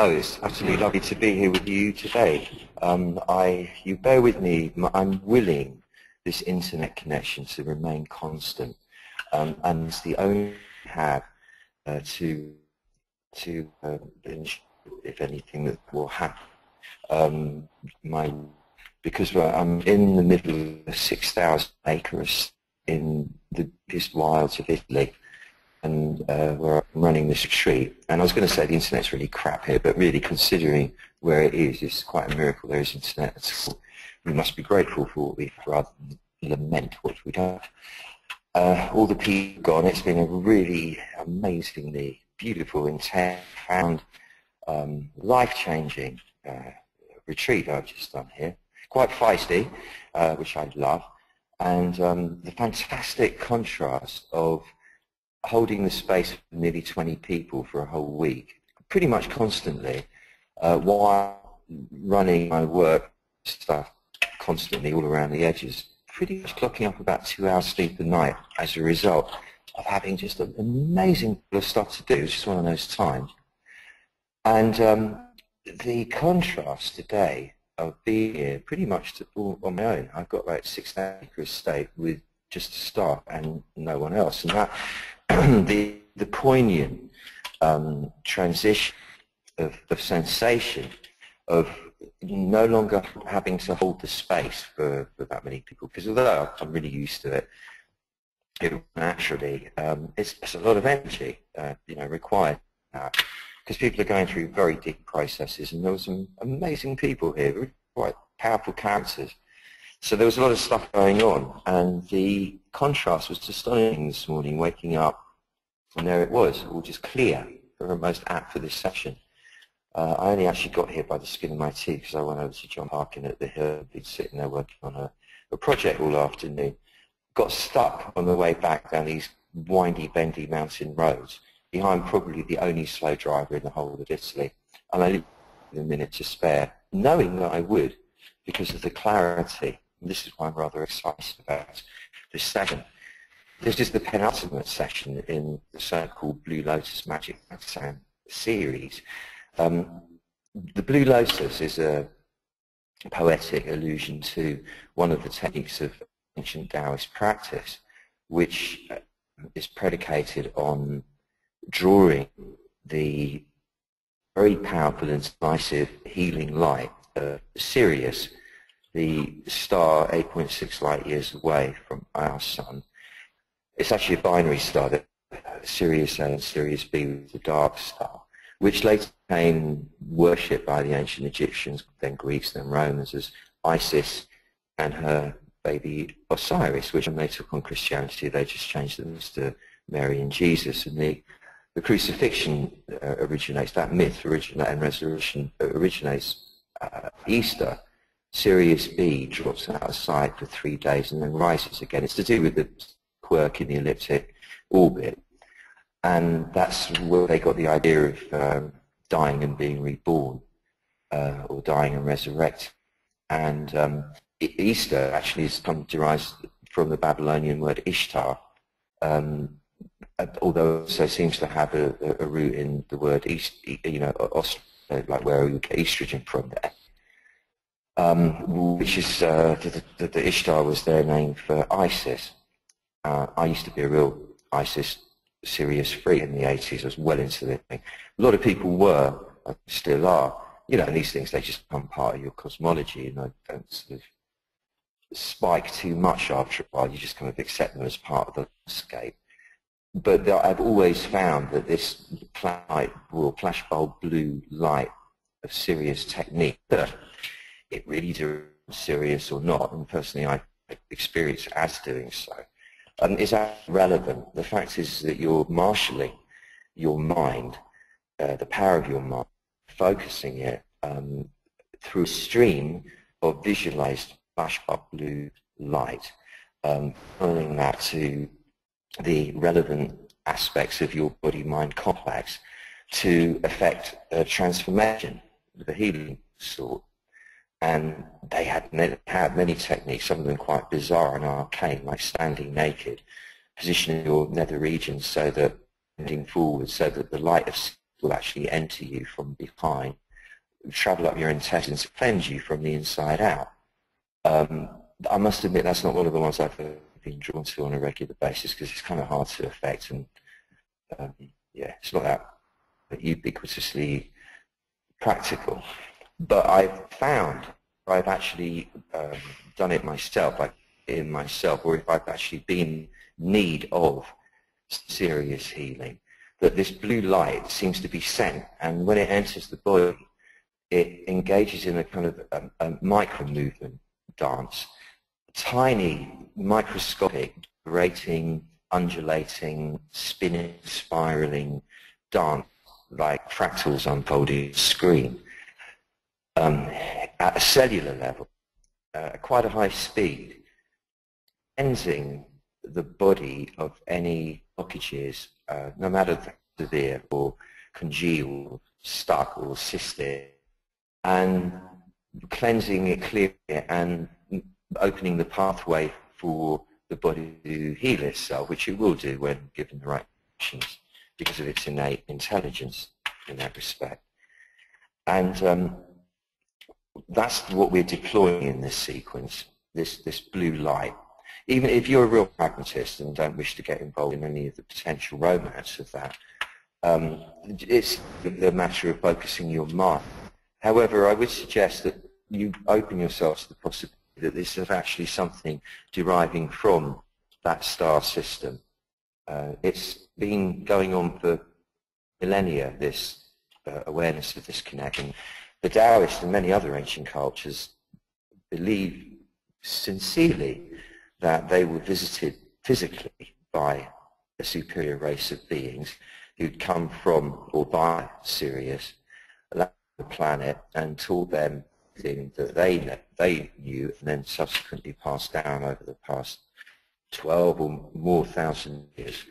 Hello, it's absolutely lovely to be here with you today. You bear with me, I'm willing this internet connection to remain constant, and it's the only I have to ensure, if anything, that will happen. Because I'm in the middle of 6,000 acres in the deepest wilds of Italy, and where I'm running this retreat. And I was going to say the internet's really crap here, but really considering where it is, it's quite a miracle there is internet at all. We must be grateful for what we have rather than lament what we don't. All the people gone. It's been a really amazingly beautiful, intense, profound, life-changing retreat I've just done here. Quite feisty, which I love, and the fantastic contrast of holding the space for nearly 20 people for a whole week, pretty much constantly, while running my work stuff constantly all around the edges, pretty much clocking up about 2 hours sleep a night as a result of having just an amazing bit of stuff to do. It's just one of those times. And the contrast today of being here pretty much all on my own. I've got like 6,000 acres estate with just staff and no one else, and that the poignant transition of sensation of no longer having to hold the space for that many people, because although I'm really used to it naturally, it's a lot of energy required now, because people are going through very deep processes, and there were some amazing people here, quite powerful characters. So there was a lot of stuff going on, and the contrast was astonishing this morning, waking up, and there it was, all just clear, most apt for this session. I only actually got here by the skin of my teeth, because I went over to John Harkin at the Hill, been sitting there working on a project all afternoon. Got stuck on the way back down these windy, bendy mountain roads, behind probably the only slow driver in the whole of Italy, and I lived with a minute to spare, knowing that I would, because of the clarity. And this is why I'm rather excited about this session. This is the penultimate session in the so-called Blue Lotus Magic Satsang series. The Blue Lotus is a poetic allusion to one of the techniques of ancient Taoist practice, which is predicated on drawing the very powerful and decisive healing light of Sirius, the star 8.6 light years away from our sun. It's actually a binary star, that Sirius A and Sirius B was the dark star, which later became worshipped by the ancient Egyptians, then Greeks, then Romans, as Isis and her baby Osiris, which when they took on Christianity, they just changed them to Mary and Jesus. And the crucifixion originates, that myth and resurrection originates Easter. Sirius B drops out of sight for 3 days and then rises again. It's to do with the quirk in the elliptic orbit, and that's where they got the idea of dying and being reborn, or dying and resurrected. And Easter actually derives from the Babylonian word Ishtar, although it also seems to have a root in the word like where we get estrogen from there. Which is the Ishtar was their name for Isis. I used to be a real Isis Sirius freak in the 80s. I was well into the thing. A lot of people were, still are. And these things, they just become part of your cosmology, and I don't sort of spike too much after a while. You just kind of accept them as part of the landscape. But I've always found that this flashbulb blue light of Sirius technique, it really derives Sirius or not, and personally I experience as doing so, is relevant. The fact is that you're marshalling your mind, the power of your mind, focusing it through a stream of visualized flashbulb blue light, following that to the relevant aspects of your body-mind complex to effect a transformation of a healing sort. And they had many techniques, some of them quite bizarre and arcane, like standing naked, positioning your nether regions so that bending forward, so that the light of will actually enter you from behind, travel up your intestines, cleanse you from the inside out. I must admit that's not one of the ones I've been drawn to on a regular basis because it's kind of hard to affect, and yeah, it's not that ubiquitously practical. But I've found I've actually done it myself, like in myself, or if I've actually been in need of serious healing, that this blue light seems to be sent, and when it enters the body, it engages in a kind of a micro movement dance, tiny, microscopic, vibrating, undulating, spinning, spiraling dance, like fractals unfolding on the screen, at a cellular level, at quite a high speed, cleansing the body of any blockages, no matter if they're severe or congealed, stuck or cystic, and cleansing it clearly and opening the pathway for the body to heal itself, which it will do when given the right conditions because of its innate intelligence in that respect. And that's what we're deploying in this sequence, this blue light. Even if you're a real pragmatist and don't wish to get involved in any of the potential romance of that, it's a matter of focusing your mind. However, I would suggest that you open yourself to the possibility that this is actually something deriving from that star system. It's been going on for millennia, this awareness of this connection. The Taoists and many other ancient cultures believe sincerely that they were visited physically by a superior race of beings who'd come from or by Sirius, the planet, and taught them things that they knew and then subsequently passed down over the past 12 or more thousand years,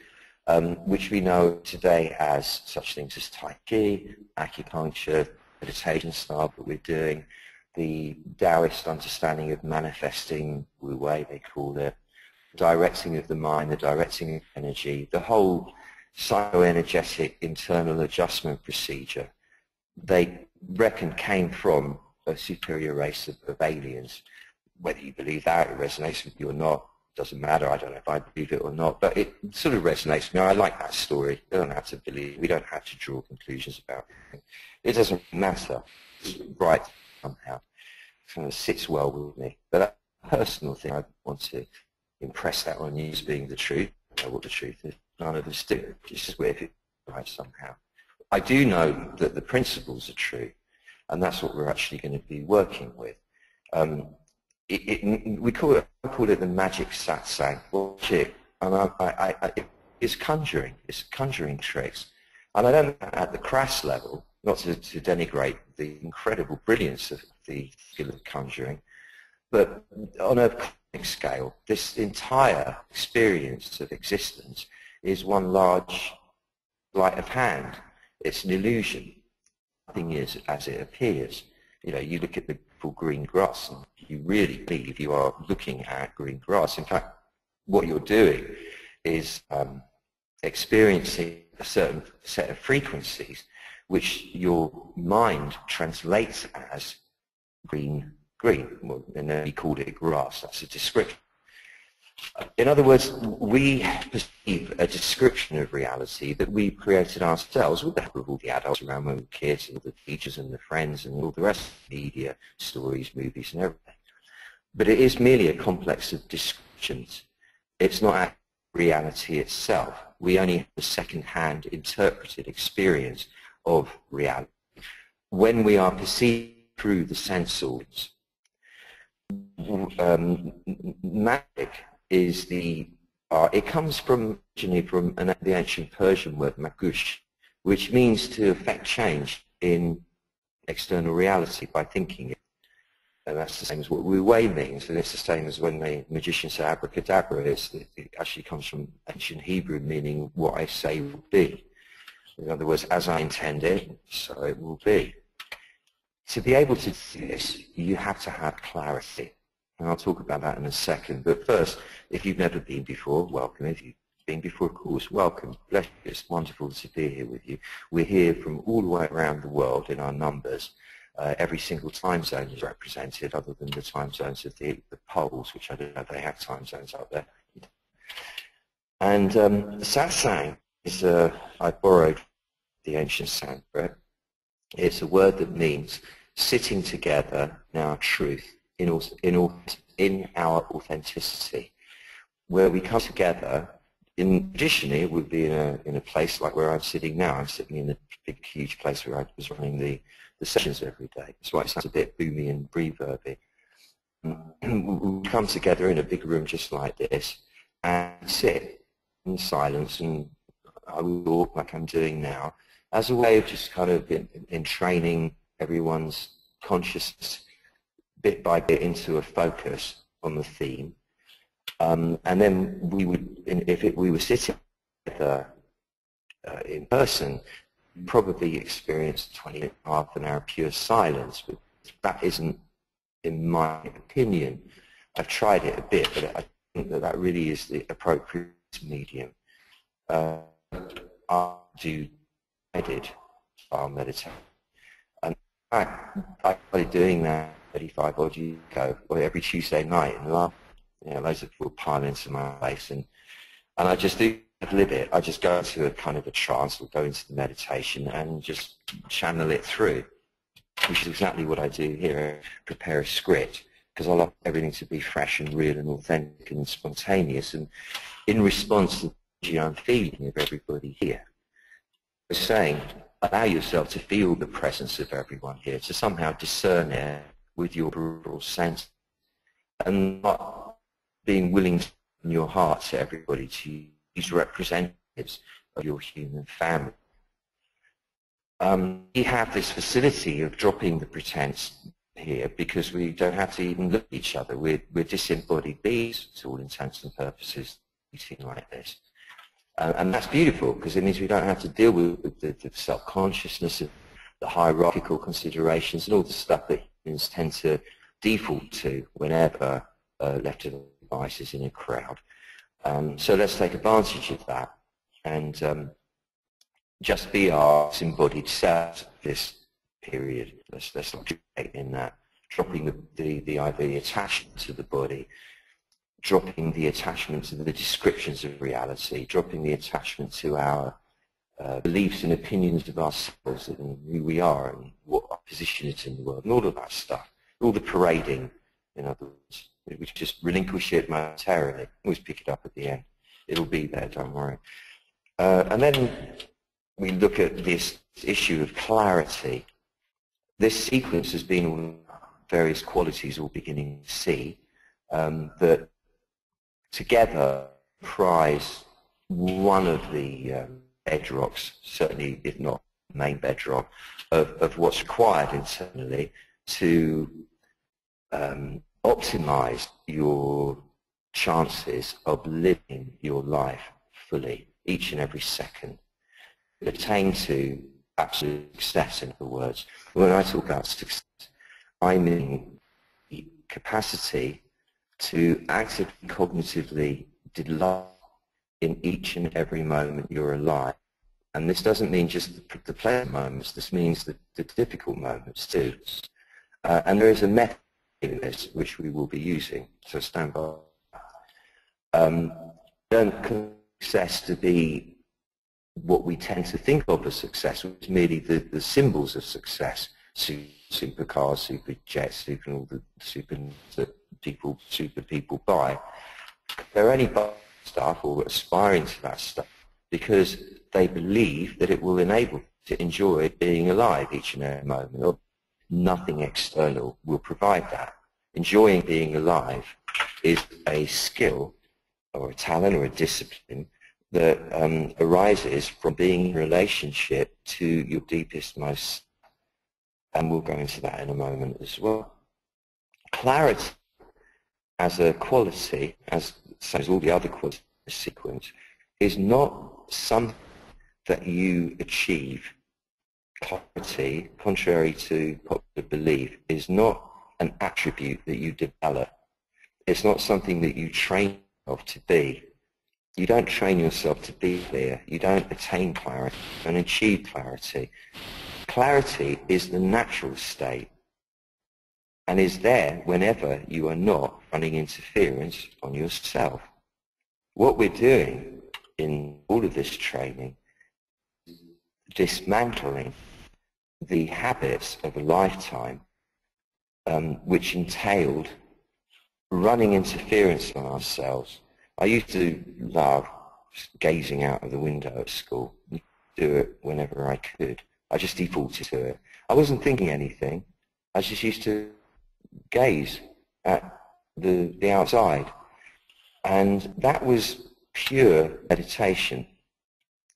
which we know today as such things as Tai Chi, acupuncture, meditation style that we're doing, the Taoist understanding of manifesting, Wu Wei they call it, directing of the mind, the directing of energy, the whole psychoenergetic internal adjustment procedure, they reckon came from a superior race of aliens. Whether you believe that, it resonates with you or not, doesn't matter. I don't know if I believe it or not, but it sort of resonates with me. I like that story. You don't have to believe, we don't have to draw conclusions about it. It doesn't matter. It's right somehow. It kind of sits well with me. But that's a personal thing. I want to impress that on you as being the truth. I don't know what the truth is. None of us do. It's just weird if it's right somehow. I do know that the principles are true, and that's what we're actually going to be working with. We call it the magic satsang, and it's conjuring. It's conjuring tricks, and I don't know at the crass level, not to denigrate the incredible brilliance of the skill of conjuring, but on a cosmic scale, this entire experience of existence is one large sleight of hand. It's an illusion. Nothing is as it appears. You know, you look at the full green grass and you really believe you are looking at green grass. In fact, what you're doing is experiencing a certain set of frequencies which your mind translates as green. Well, and then he called it grass. That's a description. In other words, we perceive a description of reality that we created ourselves with the help of all the adults around when we were kids, and all the teachers and the friends and all the rest of the media, stories, movies and everything. But it is merely a complex of descriptions. It's not reality itself. We only have a second-hand interpreted experience of reality when we are perceived through the sense organs. Magic is it comes originally from the ancient Persian word magush, which means to effect change in external reality by thinking it. And that's the same as what Wu Wei means, and it's the same as when the magicians say abracadabra. It actually comes from ancient Hebrew, meaning what I say will be. In other words, as I intend it, so it will be. To be able to do this, you have to have clarity. And I'll talk about that in a second. But first, if you've never been before, welcome. If you've been before, of course, welcome. Bless you. It's wonderful to be here with you. We're here from all the way around the world in our numbers. Every single time zone is represented, other than the time zones of the poles, which I don't know if they have time zones up there. And satsang is, I borrowed the ancient Sanskrit. It's a word that means sitting together in our truth, in our authenticity, where we come together. Traditionally, it would be in a place like where I'm sitting now. I'm sitting in a big, huge place where I was running the sessions every day. That's why it sounds a bit boomy and reverby. We come together in a big room just like this and sit in silence, and I will walk like I'm doing now, as a way of just kind of in training everyone's consciousness bit by bit into a focus on the theme. And then we would, we were sitting together in person, probably experience 20, half an hour of pure silence, but that isn't, in my opinion. I've tried it a bit, but I think that that really is the appropriate medium. I did style meditation, and I started doing that 35 odd years ago, or every Tuesday night, and loads of people pile into my face, and I just do live it. I just go into a kind of a trance, or go into the meditation, and just channel it through, which is exactly what I do here. Prepare a script, because I love everything to be fresh and real and authentic and spontaneous, and in response to the I'm feeling of everybody here. I was saying, allow yourself to feel the presence of everyone here, to somehow discern it with your peripheral sense, and not being willing to open your heart to everybody, to use representatives of your human family. We have this facility of dropping the pretense here because we don't have to even look at each other. We're disembodied beings to all intents and purposes, eating like this. And that's beautiful, because it means we don't have to deal with the self-consciousness of the hierarchical considerations and all the stuff that humans tend to default to whenever left to the devices in a crowd. So let's take advantage of that and just be our embodied selves this period. Let's not create in that, dropping the attachment to the body, dropping the attachment to the descriptions of reality, dropping the attachment to our beliefs and opinions of ourselves and who we are and what our position is in the world, and all of that stuff, all the parading, in other words. We just relinquish it momentarily. Always pick it up at the end. It'll be there, don't worry. And then we look at this issue of clarity. This sequence has been all various qualities all beginning to see that together comprise one of the bedrocks, certainly if not the main bedrock, of what's required internally to optimize your chances of living your life fully, each and every second. Attain to absolute success, in other words. When I talk about success, I mean the capacity to actively, cognitively delight in each and every moment you're alive. And this doesn't mean just the pleasant moments, this means the difficult moments too. And there is a method in this which we will be using, so stand by. Don't consider success to be what we tend to think of as success, which is merely the symbols of success: supercars, super jets, super all the super that super people buy. They're only buying stuff or aspiring to that stuff because they believe that it will enable them to enjoy being alive each and every moment. Or nothing external will provide that. Enjoying being alive is a skill or a talent or a discipline that arises from being in relationship to your deepest, most, and we'll go into that in a moment as well. Clarity as a quality, as all the other qualities in the sequence, is not something that you achieve. Clarity, contrary to popular belief, is not an attribute that you develop. It's not something that you train yourself to be. You don't train yourself to be clear. You don't attain clarity. You don't achieve clarity. Clarity is the natural state and is there whenever you are not running interference on yourself. What we're doing in all of this training is dismantling the habits of a lifetime which entailed running interference on ourselves. I used to love gazing out of the window at school. I do it whenever I could. I just defaulted to it. I wasn't thinking anything. I just used to gaze at the outside. And that was pure meditation.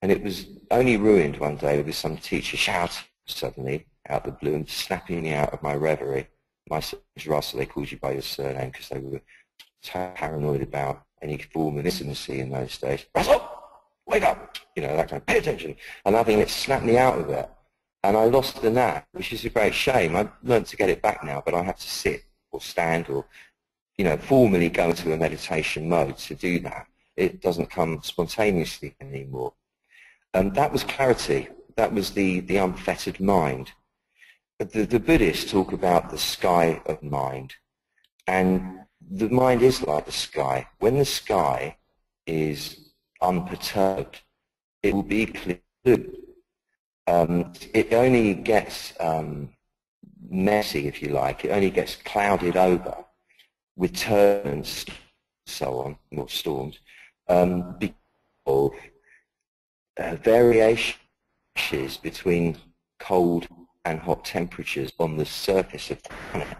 And it was only ruined one day with some teacher shouting suddenly out the blue and snapping me out of my reverie. My son was Russell, they called you by your surname because they were so paranoid about any form of intimacy in those days. Russell, wake up! You know, that kind of, pay attention. And I think it snapped me out of it. And I lost the knack, which is a great shame. I've learned to get it back now, but I have to sit or stand or, you know, formally go into a meditation mode to do that. It doesn't come spontaneously anymore. That was clarity. That was the unfettered mind. The Buddhists talk about the sky of mind. And the mind is like the sky. When the sky is unperturbed, it will be clear blue. It only gets messy, if you like. It only gets clouded over with turbulence, so on, more storms, because of variations between cold and hot temperatures on the surface of the planet.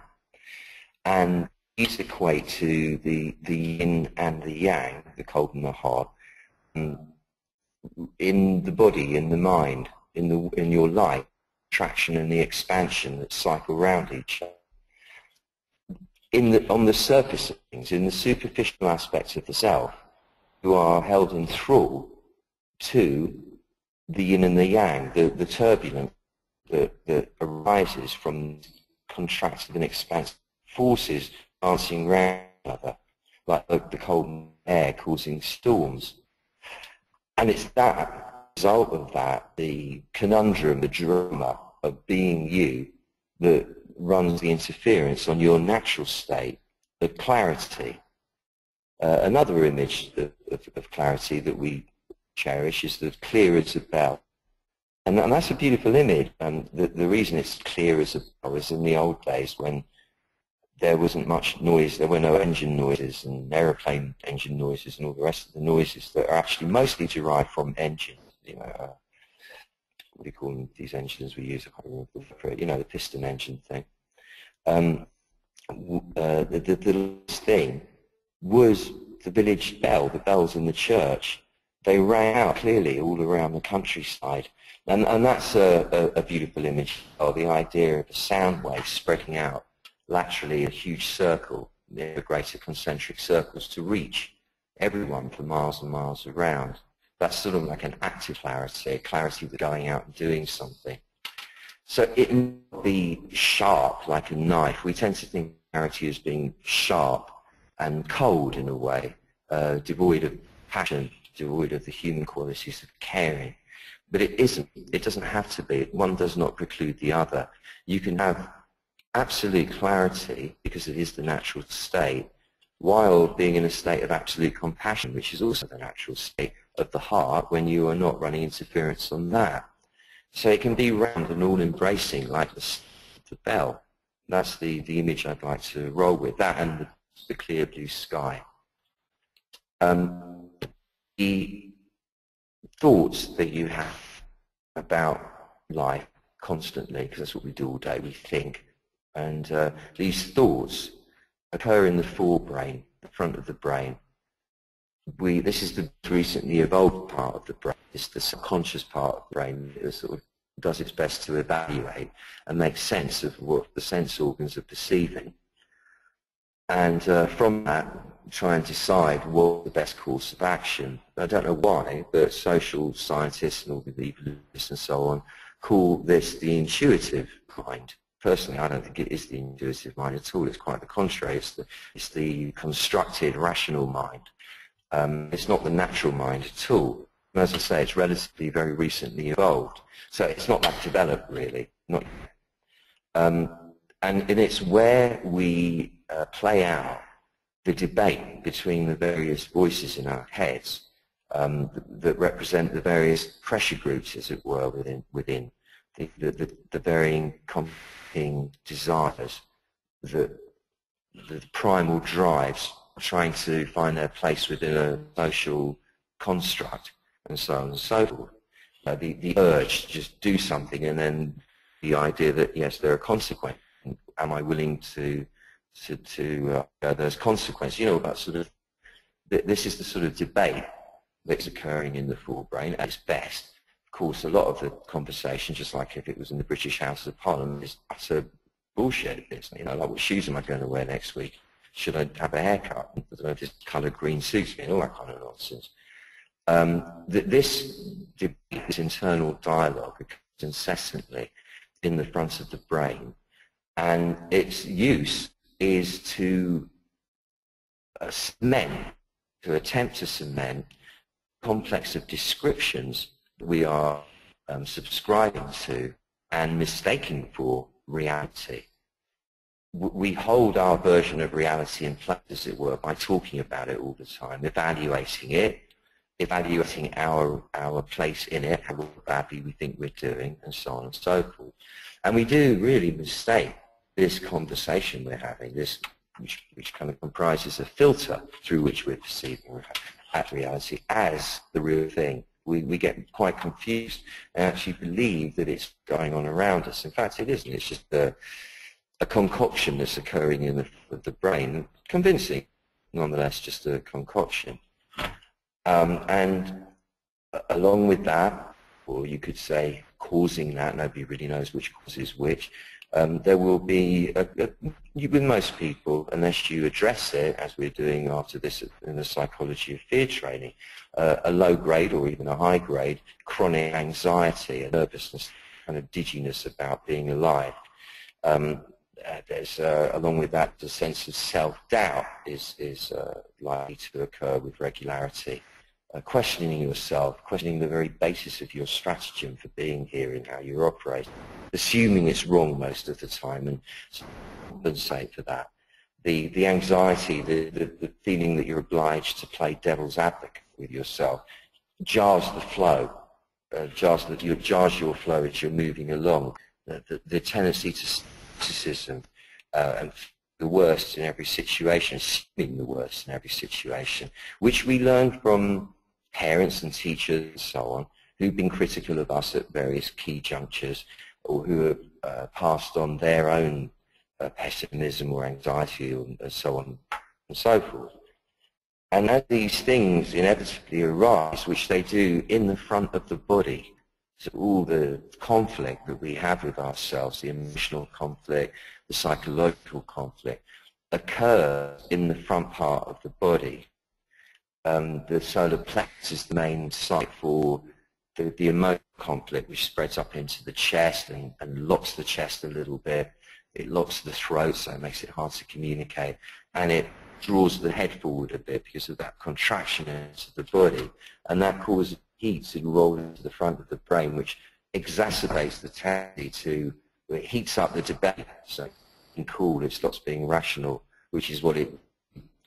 And these equate to the yin and the yang, the cold and the hot, in the body, in the mind, in your life, attraction and the expansion that cycle around each other. On the surface of things, in the superficial aspects of the self, you are held in thrall to the yin and the yang, the turbulence that arises from contracted and expansive forces dancing around each other, like the cold air causing storms. And it's that result of that, the conundrum, the drama of being you, that runs the interference on your natural state, the clarity. Another image of clarity that we cherish is the clear as a bell. And that's a beautiful image. The reason it's clear as a bell is in the old days when there wasn't much noise, there were no engine noises and aeroplane engine noises and all the rest of the noises that are actually mostly derived from engines. You know, what do you call them, these engines we use? I can't remember for it. You know, the piston engine thing. The thing was the village bell, the bells in the church. They rang out clearly all around the countryside. And that's a beautiful image of the idea of a sound wave spreading out laterally a huge circle, near greater concentric circles, to reach everyone for miles and miles around. That's sort of like an active clarity, a clarity of going out and doing something. So it may be sharp like a knife. We tend to think clarity as being sharp and cold in a way, devoid of passion, devoid of the human qualities of caring. But it isn't. It doesn't have to be. One does not preclude the other. You can have absolute clarity, because it is the natural state, while being in a state of absolute compassion, which is also the natural state of the heart when you are not running interference on that. So it can be round and all-embracing like the bell. That's the image I'd like to roll with, that and the clear blue sky. The thoughts that you have about life constantly, because that's what we do all day, we think. And these thoughts occur in the forebrain, the front of the brain. This is the recently evolved part of the brain. It's the subconscious part of the brain that sort of does its best to evaluate and make sense of what the sense organs are perceiving. And from that, try and decide what the best course of action. I don't know why, but social scientists and all the believers and so on call this the intuitive mind. Personally, I don't think it is the intuitive mind at all. It's quite the contrary. It's the constructed, rational mind. It's not the natural mind at all. And as I say, it's relatively very recently evolved. So it's not that developed, really. Not and it's where we play out the debate between the various voices in our heads that represent the various pressure groups, as it were, within the varying conflicting desires, the primal drives trying to find their place within a social construct, and so on and so forth. The urge to just do something, and then the idea that, yes, there are consequences. Am I willing to those consequences? You know, about sort of, this is the sort of debate that's occurring in the forebrain at its best. Of course, a lot of the conversation, just like if it was in the British House of Parliament, is utter bullshit. You know, like, what shoes am I going to wear next week? Should I have a haircut? I don't know if this colour green suits me, and all that kind of nonsense. This debate, this internal dialogue, occurs incessantly in the front of the brain, and its use is to attempt to cement a complex of descriptions that we are subscribing to and mistaking for reality. We hold our version of reality in place, as it were, by talking about it all the time, evaluating it, evaluating our place in it, how badly we think we're doing, and so on and so forth. And we do really mistake this conversation we're having, this which kind of comprises a filter through which we're perceiving reality, as the real thing. We get quite confused and actually believe that it's going on around us. In fact, it isn't. It's just a concoction that's occurring in the brain, convincing, nonetheless, just a concoction. And along with that, or you could say causing that, nobody really knows which causes which, there will be, with most people, unless you address it, as we're doing after this in the psychology of fear training, a low grade or even a high grade chronic anxiety, a nervousness, kind of dizziness about being alive. There's, along with that, the sense of self-doubt is likely to occur with regularity. Questioning yourself, questioning the very basis of your stratagem for being here and how you operate, assuming it's wrong most of the time, and compensate for that. The anxiety, the feeling that you're obliged to play devil's advocate with yourself, jars the flow, jars your flow as you're moving along. The tendency to criticism and the worst in every situation, assuming the worst in every situation, which we learn from parents and teachers and so on, who've been critical of us at various key junctures, or who have passed on their own pessimism or anxiety and so on and so forth. And as these things inevitably arise, which they do in the front of the body, so all the conflict that we have with ourselves, the emotional conflict, the psychological conflict, occurs in the front part of the body. The solar plexus is the main site for the emotional conflict, which spreads up into the chest and locks the chest a little bit. It locks the throat, so it makes it hard to communicate. And it draws the head forward a bit because of that contraction into the body. And that causes heat to roll into the front of the brain, which exacerbates the tendency to, it heats up the debate. So it's cool, it stops being rational, which is what it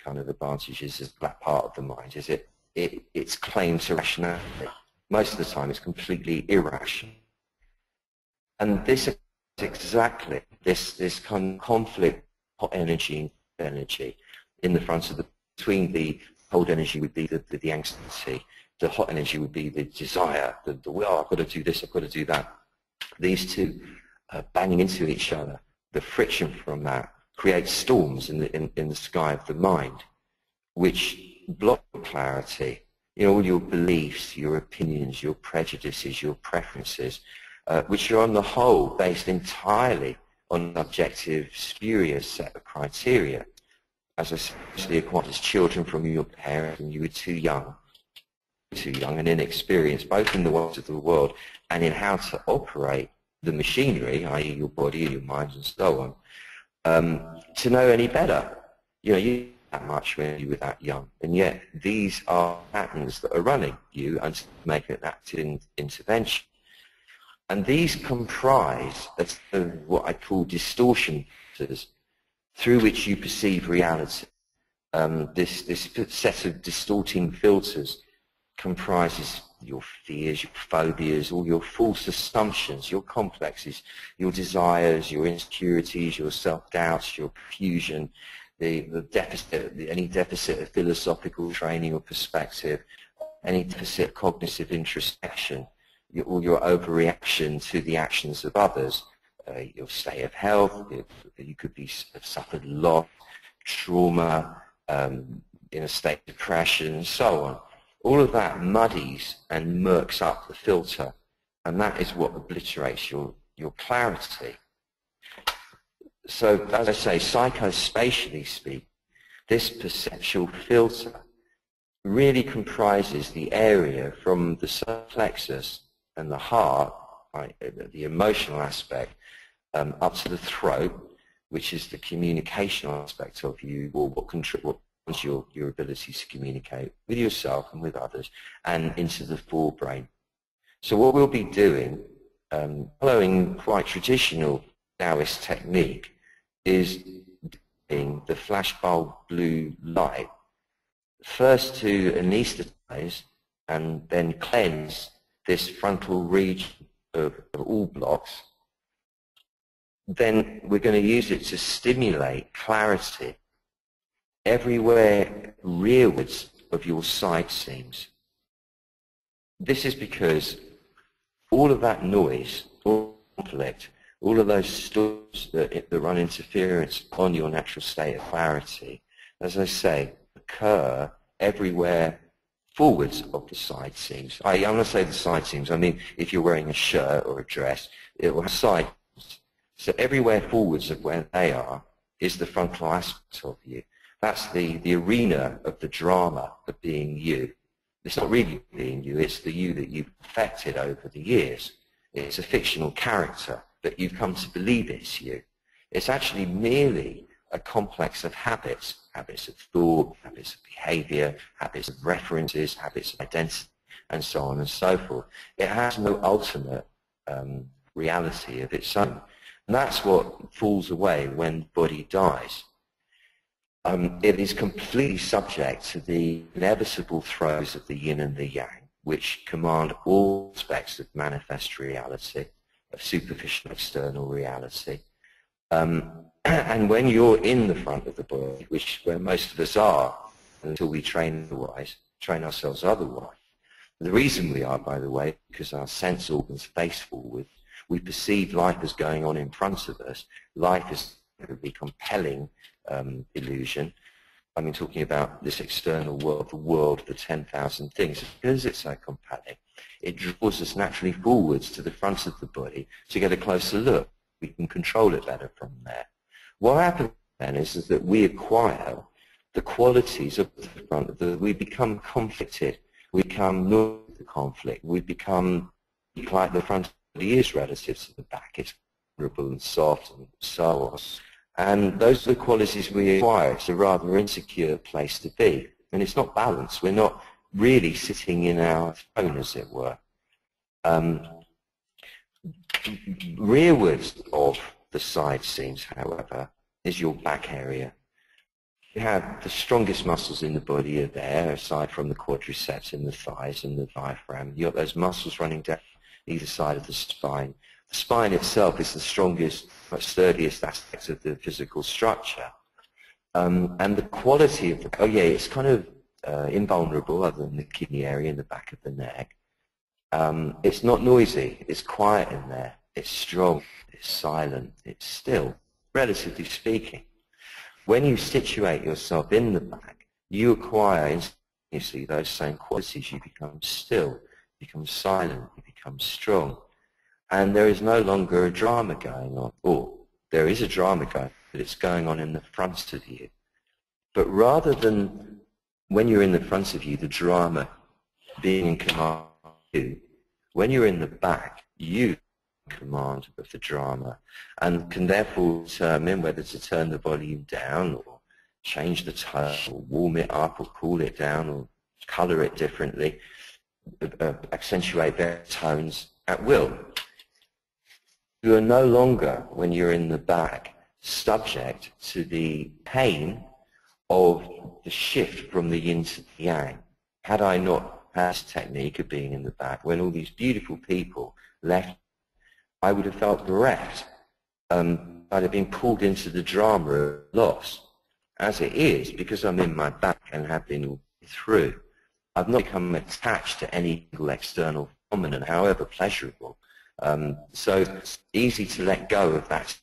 kind of advantages is that part of the mind, is it's claim to rationality. Most of the time it's completely irrational. And this is exactly this kind of conflict, hot energy and energy in the front of between the cold energy would be the anxiety, the hot energy would be the desire, oh, I've got to do this, I've got to do that. These two banging into each other, the friction from that creates storms in the sky of the mind, which block clarity. You know, all your beliefs, your opinions, your prejudices, your preferences, which are on the whole based entirely on an objective, spurious set of criteria. As I said, acquired as children from your parents, and you were too young and inexperienced, both in the ways of the world and in how to operate the machinery, i.e. your body, your mind, and so on, to know any better. You know, you that much when you were that young. And yet these are patterns that are running you until you make an active intervention. And these comprise of what I call distortion filters through which you perceive reality. This set of distorting filters comprises your fears, your phobias, all your false assumptions, your complexes, your desires, your insecurities, your self-doubts, your confusion, the deficit, any deficit of philosophical training or perspective, any deficit of cognitive introspection, all your overreaction to the actions of others, your state of health, you could have suffered loss, trauma, in a state of depression, and so on. All of that muddies and murks up the filter, and that is what obliterates your clarity. So, as I say, psychospatially speaking, this perceptual filter really comprises the area from the solar plexus and the heart, right, the emotional aspect, up to the throat, which is the communication aspect of you, or what controls your ability to communicate with yourself and with others, and into the forebrain. So what we'll be doing, following quite traditional Taoist technique, is doing the flashbulb blue light, first to anesthetize and then cleanse this frontal region of all blocks. Then we're going to use it to stimulate clarity everywhere rearwards of your side seams. This is because all of that noise, all conflict, all of those stories that run interference on your natural state of clarity, as I say, occur everywhere forwards of the side seams. I'm going to say the side seams, I mean if you're wearing a shirt or a dress, it will have side seams. So everywhere forwards of where they are is the frontal aspect of you. That's the arena of the drama of being you. It's not really being you, it's the you that you've perfected over the years. It's a fictional character, but you've come to believe it's you. It's actually merely a complex of habits, habits of thought, habits of behavior, habits of references, habits of identity, and so on and so forth. It has no ultimate reality of its own. And that's what falls away when the body dies. It is completely subject to the inevitable throes of the yin and the yang, which command all aspects of manifest reality, of superficial external reality. And when you're in the front of the body, where most of us are, until we train ourselves otherwise. The reason we are, by the way, because our sense organs face forward, we perceive life as going on in front of us. Life is a compelling illusion. I mean, talking about this external world, the world of the 10,000 things, because it's so compelling, it draws us naturally forwards to the front of the body to get a closer look. We can control it better from there. What happens then is that we acquire the qualities of the front of the, we become conflicted, we become north of the conflict, we become like the front of the body is relative to the back, it's vulnerable and soft and so on. And those are the qualities we acquire. It's a rather insecure place to be. And it's not balanced. We're not really sitting in our throne, as it were. Rearwards of the side seams, however, is your back area. You have the strongest muscles in the body are there, aside from the quadriceps in the thighs and the diaphragm. You've got those muscles running down either side of the spine. The spine itself is the strongest, most sturdiest aspect of the physical structure. And the quality of the, it's kind of invulnerable other than the kidney area in the back of the neck. It's not noisy, it's quiet in there, it's strong, it's silent, it's still, relatively speaking. When you situate yourself in the back, you acquire instantaneously those same qualities. You become still, you become silent, you become strong. And there is no longer a drama going on. Or there is a drama going on, but it's going on in the front of you. But rather than when you're in the front of you, the drama being in command of you, when you're in the back, you are in command of the drama and can therefore determine whether to turn the volume down or change the tone, or warm it up, or cool it down, or color it differently, accentuate their tones at will. You are no longer, when you're in the back, subject to the pain of the shift from the yin to the yang. Had I not had this technique of being in the back, when all these beautiful people left, I would have felt bereft. I'd have been pulled into the drama of loss. As it is, because I'm in my back and have been all through, I've not become attached to any external phenomenon, however pleasurable. So it's easy to let go of that,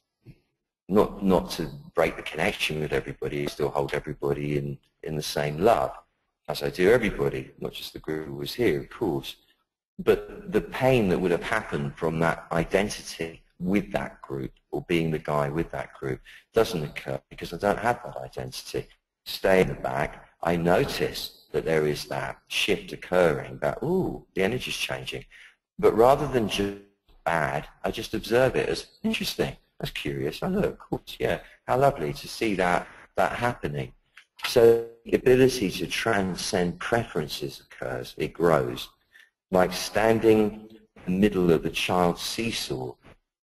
not to break the connection with everybody, still hold everybody in the same love, as I do everybody, not just the group who was here, of course. But the pain that would have happened from that identity with that group, or being the guy with that group, doesn't occur because I don't have that identity. Stay in the back, I notice that there is that shift occurring, that, ooh, the energy's changing. But rather than just bad, I just observe it as interesting, that's curious, oh look, cool, yeah, how lovely to see that happening. So the ability to transcend preferences occurs, it grows. Like standing in the middle of a child's seesaw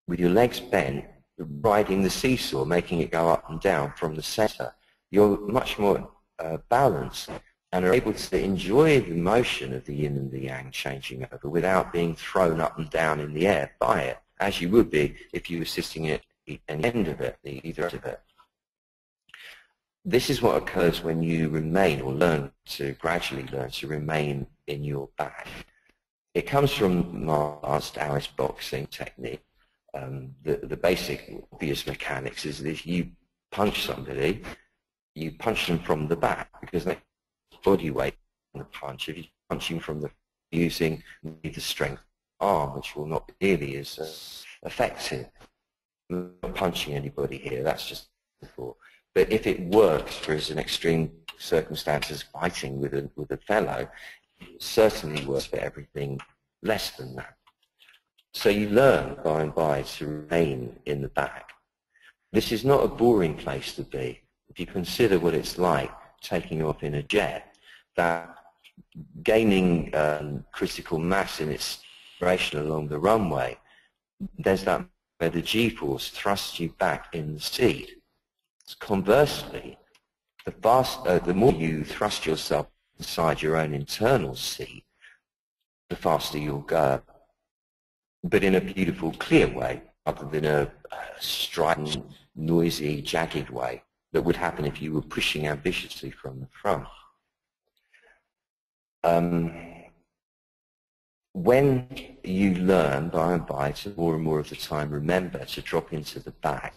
with your legs bent, riding the seesaw, making it go up and down from the center. You're much more balanced and are able to enjoy the motion of the yin and the yang changing over without being thrown up and down in the air by it, as you would be if you were sitting at the end of it, either end of it. This is what occurs when you remain, or gradually learn to remain in your back. It comes from martial Taoist boxing technique. The basic obvious mechanics is that if you punch somebody, you punch them from the back because they body weight on the punch. If you're punching from the using the strength of the arm, which will not be nearly as effective. I'm not punching anybody here, that's just before. But if it works for as an extreme circumstance as fighting with a fellow, it certainly works for everything less than that. So you learn by and by to remain in the back. This is not a boring place to be. If you consider what it's like taking off in a jet, that gaining critical mass in its acceleration along the runway, there's that where the G-force thrusts you back in the seat. Conversely, the more you thrust yourself inside your own internal seat, the faster you'll go. But in a beautiful, clear way, rather than a strident, noisy, jagged way that would happen if you were pushing ambitiously from the front. When you learn by and by to more and more of the time remember to drop into the back,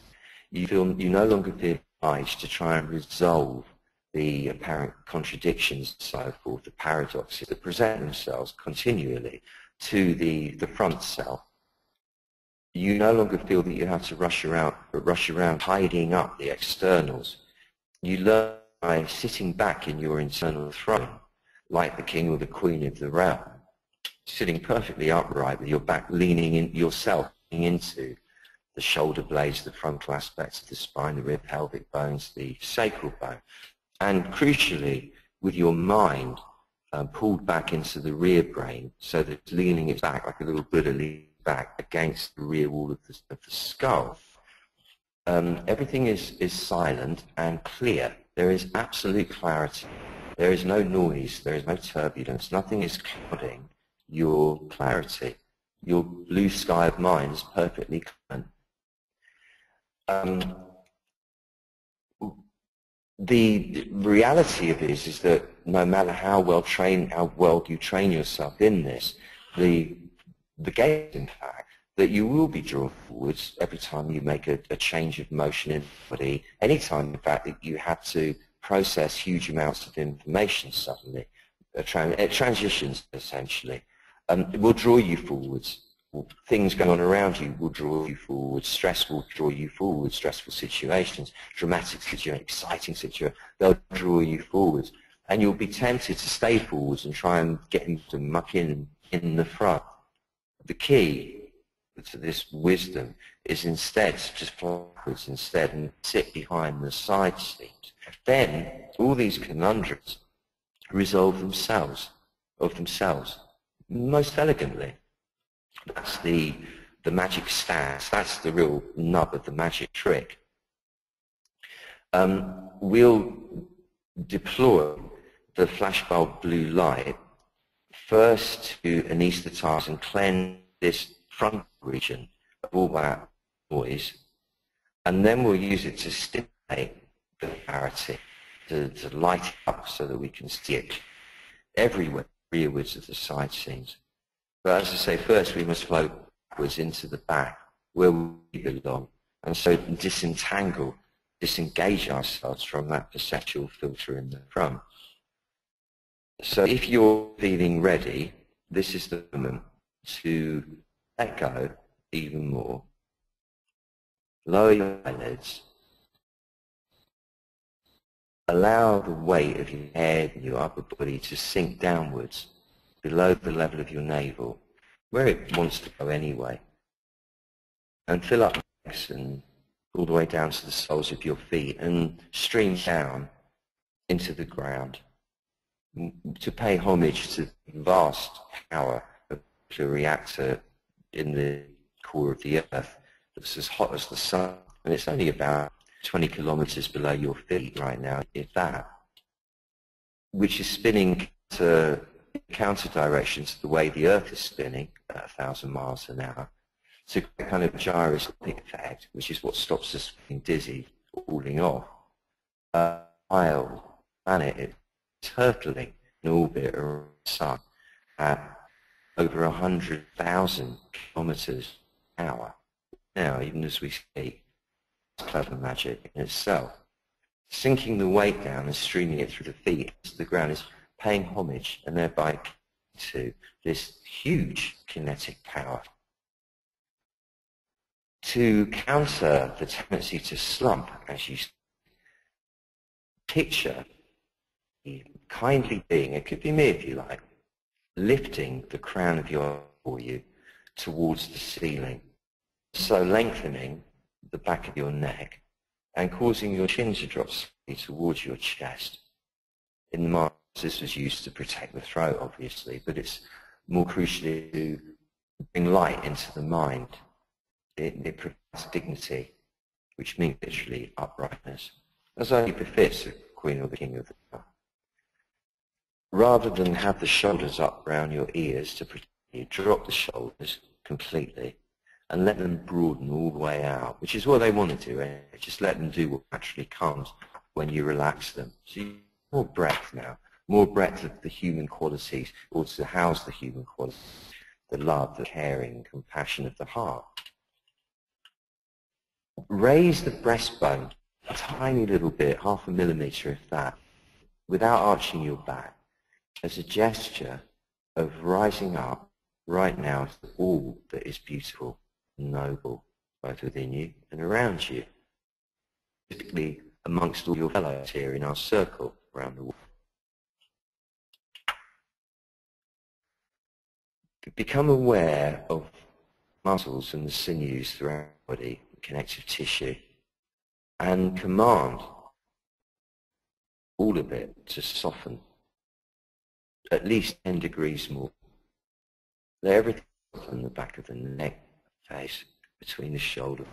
you no longer feel obliged to try and resolve the apparent contradictions and so forth, the paradoxes that present themselves continually to the front self. You no longer feel that you have to rush around hiding up the externals. You learn by sitting back in your internal throne, like the king or the queen of the realm, sitting perfectly upright with your back leaning in yourself into the shoulder blades, the frontal aspects of the spine, the rib, pelvic bones, the sacral bone, and crucially with your mind pulled back into the rear brain, so that it's leaning its back like a little Buddha leaning back against the rear wall of the skull. Everything is silent and clear. There is absolute clarity. There is no noise. There is no turbulence. Nothing is clouding your clarity. Your blue sky of mind is perfectly clear. The reality of it is that no matter how well you train yourself in this, the game, in fact, that you will be drawn forwards every time you make a change of motion in the body, any time, in fact, that you have to process huge amounts of information suddenly, transitions, essentially, it will draw you forwards. Things going on around you will draw you forward. Stress will draw you forward. Stressful situations, dramatic situations, exciting situations, they'll draw you forwards. And you'll be tempted to stay forwards and try and get them to muck in the front. The key to this wisdom is instead to just fly backwards instead and sit behind the side seat. then all these conundrums resolve themselves most elegantly. That's the magic stance. That's the real nub of the magic trick. We'll deploy the flashbulb blue light first to anesthetize and cleanse this front region of all that noise, and then we'll use it to stimulate the clarity, to light it up so that we can see it everywhere, rearwards of the side seams. But as I say, first we must float backwards into the back, where we belong, and so disengage ourselves from that perceptual filter in the front. So if you're feeling ready, this is the moment to let go even more. Lower your eyelids. Allow the weight of your head and your upper body to sink downwards below the level of your navel, where it wants to go anyway. And fill up your legs and all the way down to the soles of your feet and stream down into the ground to pay homage to the vast power of the reactor in the core of the Earth that's as hot as the sun, and it's only about 20 kilometers below your feet right now, if that, which is spinning counter directions to the way the Earth is spinning at 1,000 miles an hour. So a kind of gyroscopic effect, which is what stops us being dizzy or falling off. While planet is turtling in orbit around the sun at over 100,000 kilometers an hour. Now, even as we speak, it's clever magic in itself. Sinking the weight down and streaming it through the feet to the ground is paying homage and thereby to this huge kinetic power. To counter the tendency to slump, as you picture a kindly being, it could be me if you like, lifting the crown of your head for you towards the ceiling, so lengthening the back of your neck and causing your chin to drop slightly towards your chest. In the Mars, this was used to protect the throat, obviously, but it's more crucially to bring light into the mind. It provides dignity, which means literally uprightness, as only befits the Queen or the King of the Earth. Rather than have the shoulders up round your ears to protect you, drop the shoulders completely and let them broaden all the way out, which is what they want to do. Just let them do what naturally comes when you relax them. So you more breadth now, more breadth of the human qualities, or to house the human qualities, the love, the caring, compassion of the heart. Raise the breastbone a tiny little bit, 0.5 millimeter if that, without arching your back, as a gesture of rising up right now to all that is beautiful and noble, both within you and around you, specifically amongst all your fellows here in our circle around the world. Become aware of muscles and the sinews throughout the body, connective tissue, and command all of it to soften at least 10 degrees more. Let everything soften the back of the neck, face, between the shoulders,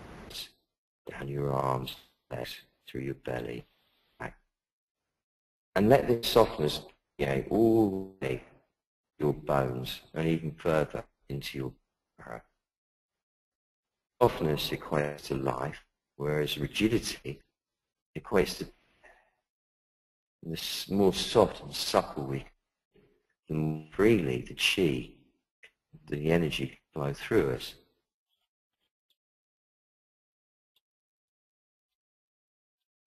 down your arms, legs, through your belly, back. And let this softness permeate all the way your bones and even further into your marrow. Softness equates to life, whereas rigidity equates to death. The more soft and supple we, the more freely the chi, the energy can flow through us.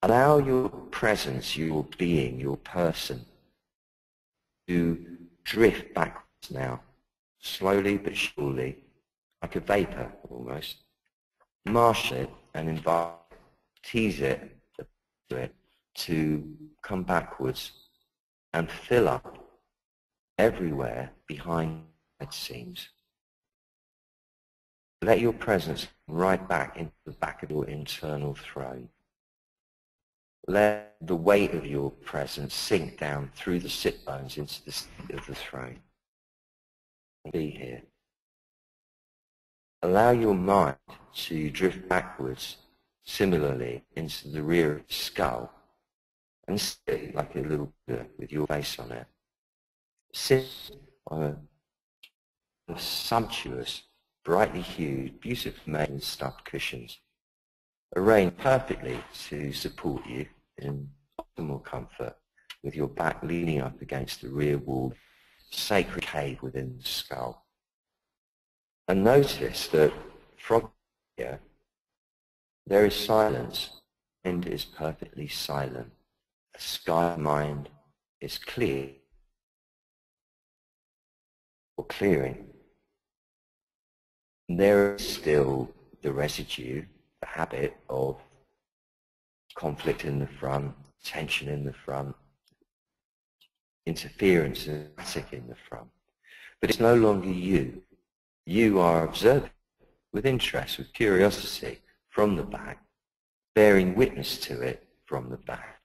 Allow your presence, your being, your person, to drift backwards now, slowly but surely, like a vapor almost. Marshal it and invite, tease it to come backwards and fill up everywhere behind it seems. Let your presence right back into the back of your internal throne. Let the weight of your presence sink down through the sit bones into the seat of the throne. Be here. Allow your mind to drift backwards, similarly, into the rear of the skull, and sit like a little bird with your face on it. Sit on a sumptuous, brightly hued, beautifully made and stuffed cushions, arranged perfectly to support you in optimal comfort, with your back leaning up against the rear wall, sacred cave within the skull. And notice that from here, there is silence, and is perfectly silent. The sky mind is clear, or clearing. And there is still the residue, the habit of conflict in the front, tension in the front, interference and static in the front. But it's no longer you. You are observing with interest, with curiosity from the back, bearing witness to it from the back,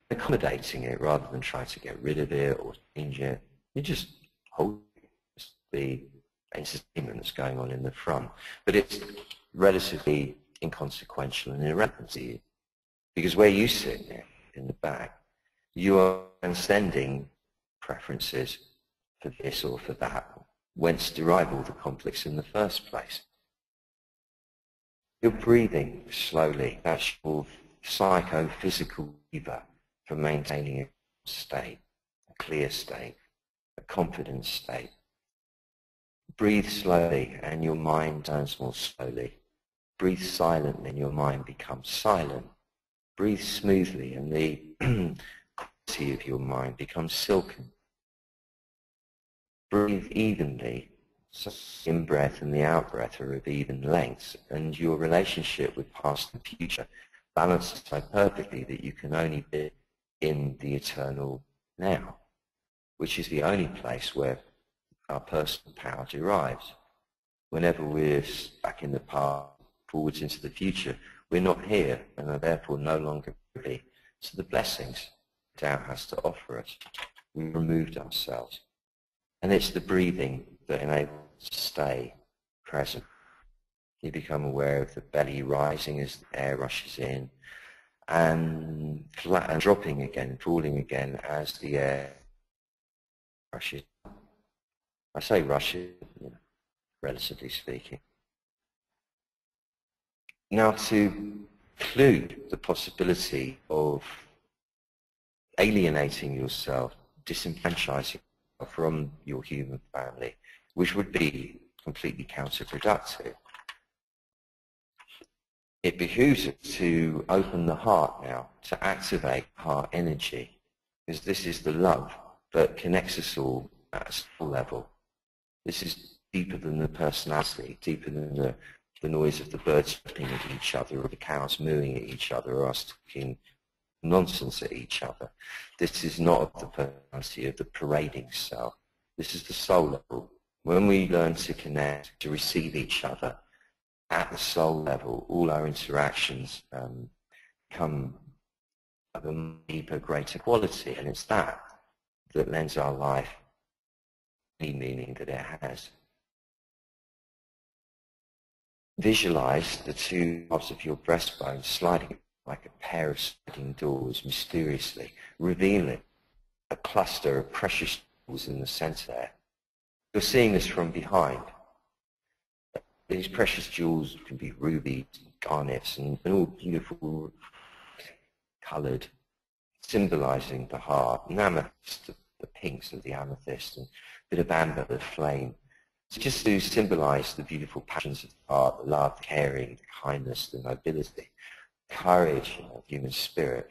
accommodating it rather than trying to get rid of it or change it. You just hold the entertainment that's going on in the front. But it's relatively inconsequential and irrelevant to you, because where you sit there in the back, you are transcending preferences for this or for that, whence derive all the conflicts in the first place. You're breathing slowly. That's your psychophysical lever for maintaining a state, a clear state, a confident state. Breathe slowly and your mind turns more slowly. Breathe silently and your mind becomes silent. Breathe smoothly and the quality of your mind becomes silken. Breathe evenly, so the in-breath and the out-breath are of even lengths, and your relationship with past and future balances so perfectly that you can only be in the eternal now, which is the only place where our personal power derives. Whenever we're back in the past, forwards into the future, we're not here and are therefore no longer privy to the blessings Tao has to offer us. We've removed ourselves. And it's the breathing that enables us to stay present. You become aware of the belly rising as the air rushes in, and flat and dropping again, falling again as the air rushes. I say rushes, relatively speaking. Now, to include the possibility of alienating yourself, disenfranchising from your human family, which would be completely counterproductive. It behooves us to open the heart now, to activate heart energy, because this is the love that connects us all at a soul level. This is deeper than the personality, deeper than the noise of the birds chirping at each other, or the cows mooing at each other, or us talking nonsense at each other. This is not the personality of the parading self. This is the soul level. When we learn to connect, to receive each other at the soul level, all our interactions come of a deeper, greater quality, and it's that that lends our life any meaning that it has. Visualize the two halves of your breastbone sliding like a pair of sliding doors, mysteriously, revealing a cluster of precious jewels in the center there. You're seeing this from behind. These precious jewels can be rubies, garnets, and all beautiful coloured, symbolizing the heart, and amethyst, the pinks of the amethyst, and a bit of amber, the flame. So just to symbolize the beautiful passions of the heart, the love, the caring, the kindness, the nobility, courage of human spirit,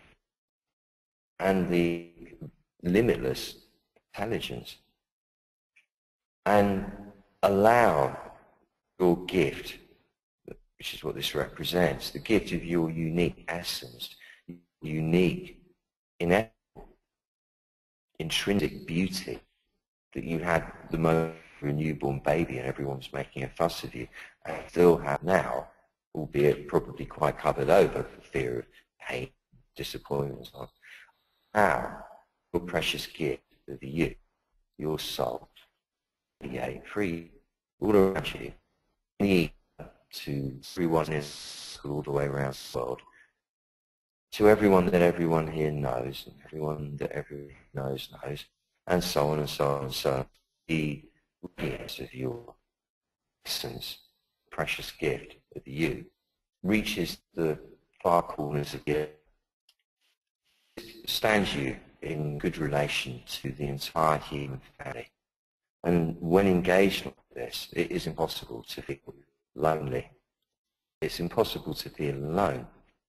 and the limitless intelligence. And allow your gift, which is what this represents, the gift of your unique essence, unique, ineffable, intrinsic beauty that you had the moment for a newborn baby and everyone was making a fuss of you, and still have now, albeit probably quite covered over for fear of pain, disappointments on. Now, your precious gift of you, your soul, radiate free all around you, need to everyone is all the way around the world, to everyone that everyone here knows, and everyone that everyone knows, and so on and so on and so on. The radiance of your essence, precious gift of you, reaches the far corners of you, stands you in good relation to the entire human family. And when engaged like this, it is impossible to feel lonely. It's impossible to feel alone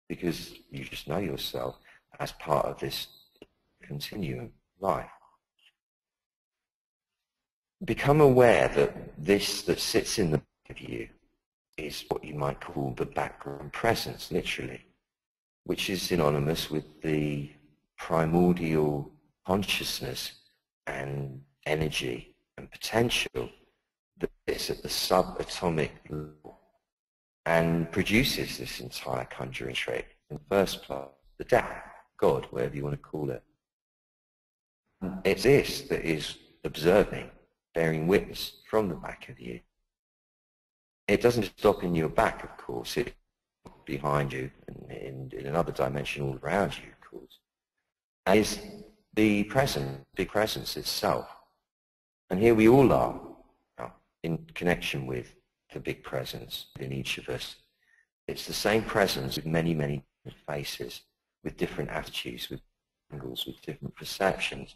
because you just know yourself as part of this continuum life. Become aware that this that sits in the back of you is what you might call the background presence, literally, which is synonymous with the primordial consciousness and energy and potential that is at the subatomic level and produces this entire conjuring trick in the first place, the Tao, God, whatever you want to call it. It's this that is observing, bearing witness from the back of you. It doesn't stop in your back, of course. It's behind you and in another dimension all around you, of course. And is the present, big presence itself. And here we all are in connection with the big presence in each of us. It's the same presence with many, many faces, with different attitudes, with angles, with different perceptions.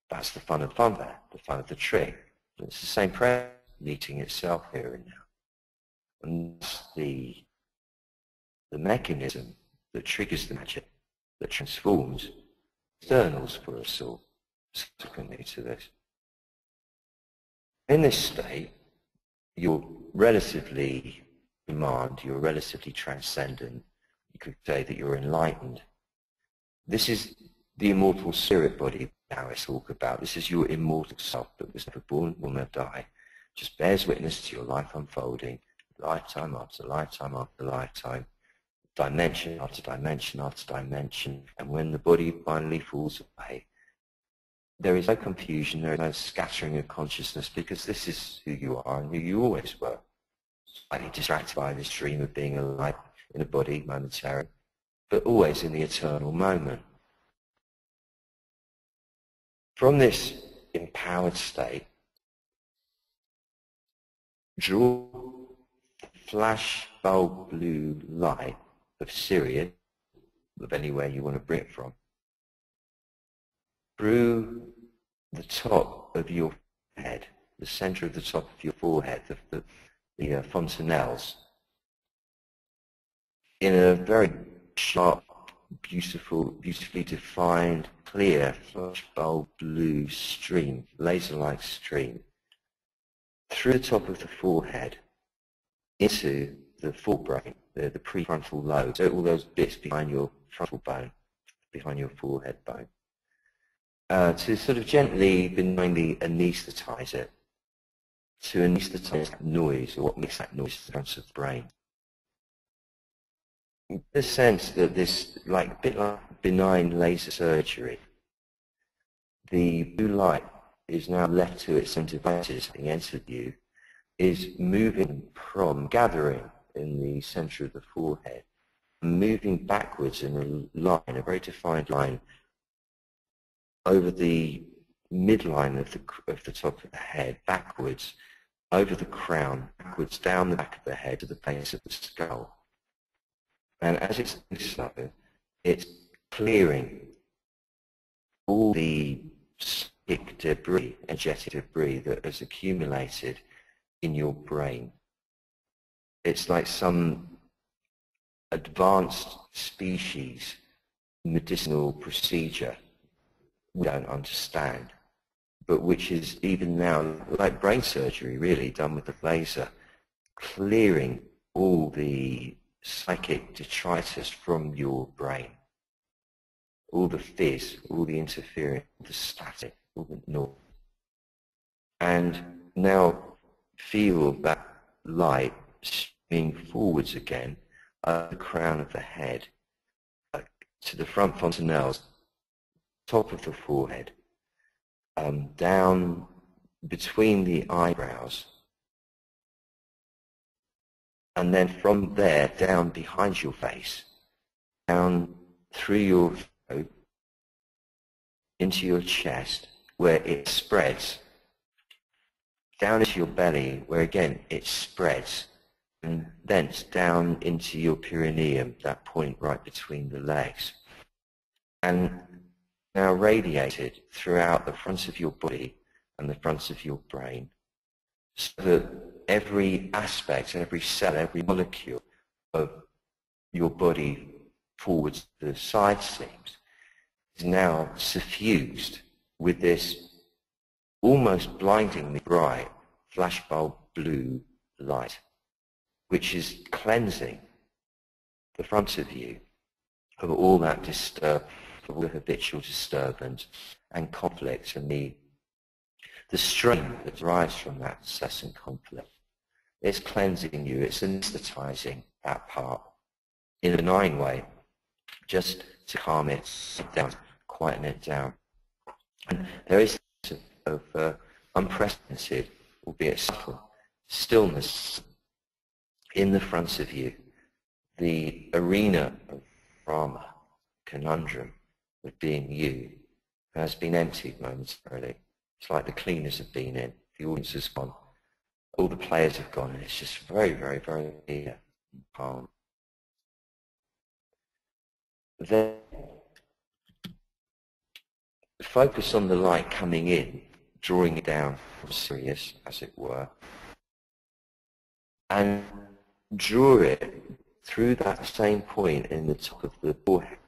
That's the fun of there, the fun of the trick. It's the same presence meeting itself here and now. And that's the mechanism that triggers the magic, that transforms externals for us all subsequently to this. In this state, you're relatively command, you're relatively transcendent. You could say that you're enlightened. This is the immortal spirit body Taoists talk about. This is your immortal self that was never born, will never die. Just bears witness to your life unfolding, lifetime after lifetime after lifetime, dimension after dimension after dimension. And when the body finally falls away, there is no confusion, there is no scattering of consciousness, because this is who you are and who you always were. Slightly distracted by this dream of being alive in a body momentarily, but always in the eternal moment. From this empowered state, draw the flash bulb blue light of Sirius, of anywhere you want to bring it from, through the top of your head, the center of the top of your forehead, the fontanelles, in a very sharp, beautifully defined, clear, flash bulb blue stream, laser-like stream, through the top of the forehead, into the forebrain, the prefrontal lobe, so all those bits behind your frontal bone, behind your forehead bone. To sort of gently, benignly anesthetize it, to anesthetize that noise, or what makes that noise in front of the brain. The sense that this, like, bit like benign laser surgery, the blue light is now left to its own devices, having entered you, is moving from, gathering in the center of the forehead, moving backwards in a line, a very defined line, over the midline of the top of the head, backwards, over the crown, backwards, down the back of the head to the base of the skull. And as it's doing so, it's clearing all the psychic debris, energetic debris that has accumulated in your brain. It's like some advanced species medicinal procedure we don't understand, but which is even now like brain surgery, really, done with the laser, clearing all the psychic detritus from your brain, all the fizz, all the interference, all the static, all the noise. And now feel that light streaming forwards again, the crown of the head, to the front fontanelles, top of the forehead, down between the eyebrows, and then from there down behind your face, down through your throat, into your chest, where it spreads, down into your belly, where again it spreads, and thence down into your perineum, that point right between the legs, and now radiated throughout the front of your body and the front of your brain, so that every aspect, every cell, every molecule of your body forwards to the side seams is now suffused with this almost blindingly bright flashbulb blue light, which is cleansing the front of you of all that of all the habitual disturbance and conflict and the strain that derives from that incessant conflict. It's cleansing you, it's anesthetizing that part in a benign way, just to calm it down, quieten it down. And there is of unprecedented, albeit subtle, stillness in the front of you, the arena of drama, conundrum of being you, has been emptied momentarily. It's like the cleaners have been in, the audience has gone, all the players have gone, and it's just very, very, very clear and calm. Then focus on the light coming in, drawing it down from Sirius, as it were, and draw it through that same point in the top of the forehead,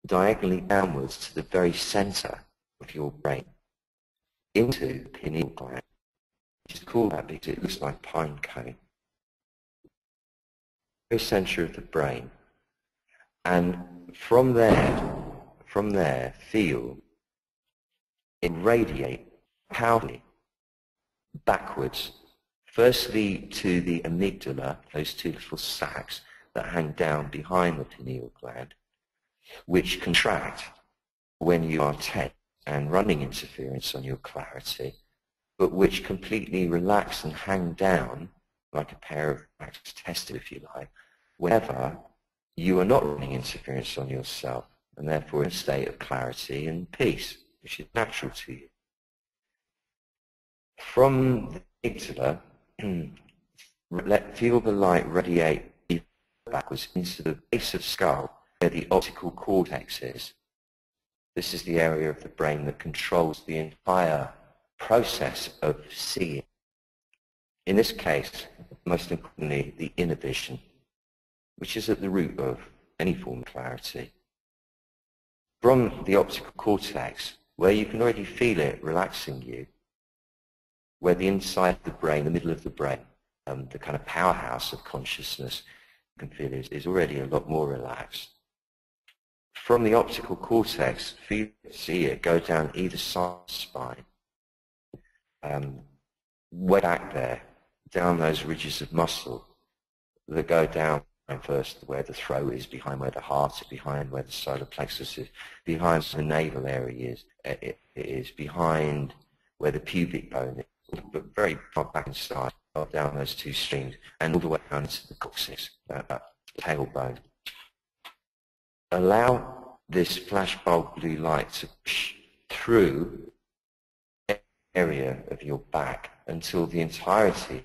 diagonally downwards to the very center of your brain, into the pineal gland, which is called that because it looks like a pine cone, very center of the brain. And from there, feel it radiate powerfully backwards, firstly to the amygdala, those two little sacs that hang down behind the pineal gland, which contract when you are tense and running interference on your clarity, but which completely relax and hang down like a pair of relaxed testers, if you like, whenever you are not running interference on yourself, and therefore in a state of clarity and peace, which is natural to you. From the amygdala, feel the light radiate backwards into the base of skull, where the optical cortex is. This is the area of the brain that controls the entire process of seeing. In this case, most importantly, the inner vision, which is at the root of any form of clarity. From the optical cortex, where you can already feel it relaxing you, where the inside of the brain, the middle of the brain, the kind of powerhouse of consciousness, you can feel is already a lot more relaxed. From the optical cortex, see it go down either side of the spine, way back there, down those ridges of muscle that go down first where the throat is, behind where the heart is, behind where the solar plexus is, behind the navel area is, it is behind where the pubic bone is, but very far back inside, down those two streams, and all the way down into the coccyx, that tailbone. Allow this flashbulb blue light to push through the area of your back until the entirety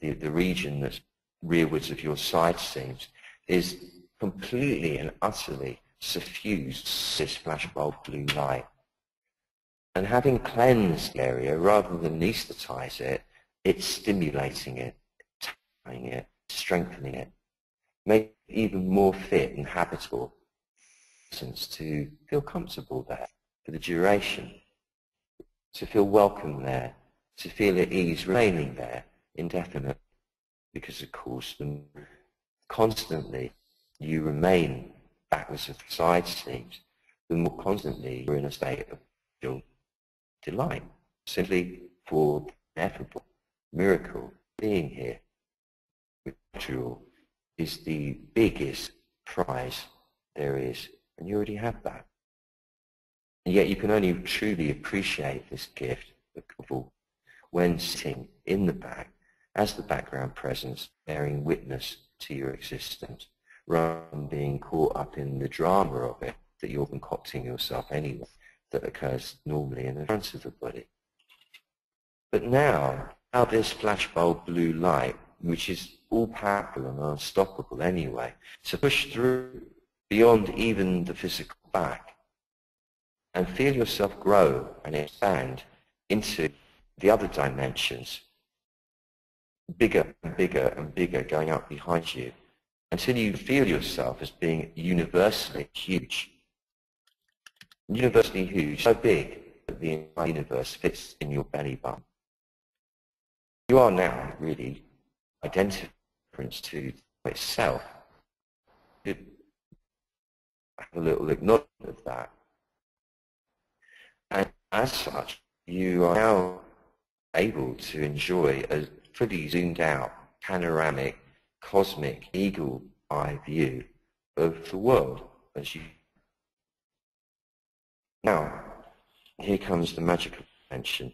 of the region that's rearwards of your side seams is completely and utterly suffused this flashbulb blue light. And having cleansed the area, rather than anesthetize it, it's stimulating it, tightening it, strengthening it, make it even more fit and habitable, to feel comfortable there for the duration, to feel welcome there, to feel at ease remaining there indefinitely. Because, of course, the constantly you remain backwards of the side seams, the more constantly you're in a state of delight, simply for the ineffable miracle being here. Which, after all, is the biggest prize there is and you already have that. And yet you can only truly appreciate this gift of all when sitting in the back as the background presence, bearing witness to your existence, rather than being caught up in the drama of it that you're concocting yourself anyway, that occurs normally in the front of the body. But now this flashbulb blue light, which is all powerful and unstoppable anyway, to push through beyond even the physical back and feel yourself grow and expand into the other dimensions, bigger and bigger and bigger, going up behind you, until you feel yourself as being universally huge. Universally huge, so big that the entire universe fits in your belly button. You are now really identifying to itself. Have a little acknowledgement of that. And as such, you are now able to enjoy a fully zoomed out, panoramic, cosmic, eagle-eye view of the world as you. Now, here comes the magical dimension.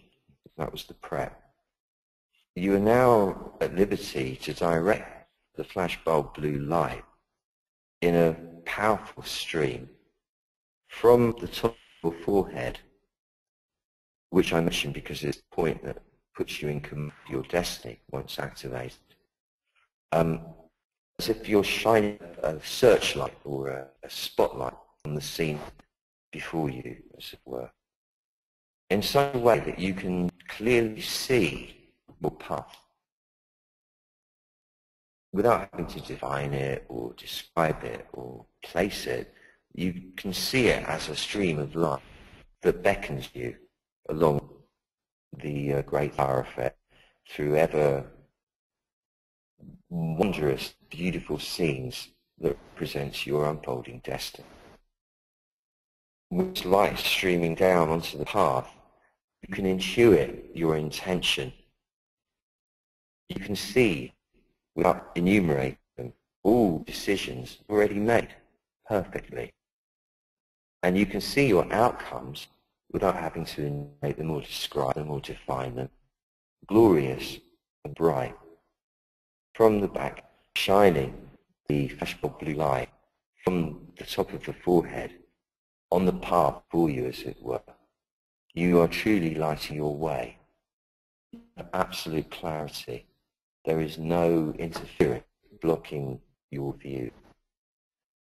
That was the prep. You are now at liberty to direct the flashbulb blue light in a powerful stream from the top of your forehead, which I mentioned because it's the point that puts you in command of your destiny once activated. As if you're shining a searchlight or a spotlight on the scene before you, as it were, in such a way that you can clearly see your path without having to define it or describe it or place it. You can see it as a stream of light that beckons you along the great thoroughfare through ever wondrous, beautiful scenes that represent your unfolding destiny. With light streaming down onto the path, you can intuit your intention. You can see, without enumerating them, all decisions already made perfectly. And you can see your outcomes without having to enumerate them or describe them or define them, glorious and bright. From the back, shining the flashbulb blue light from the top of the forehead on the path for you, as it were. You are truly lighting your way. Absolute clarity. There is no interference blocking your view.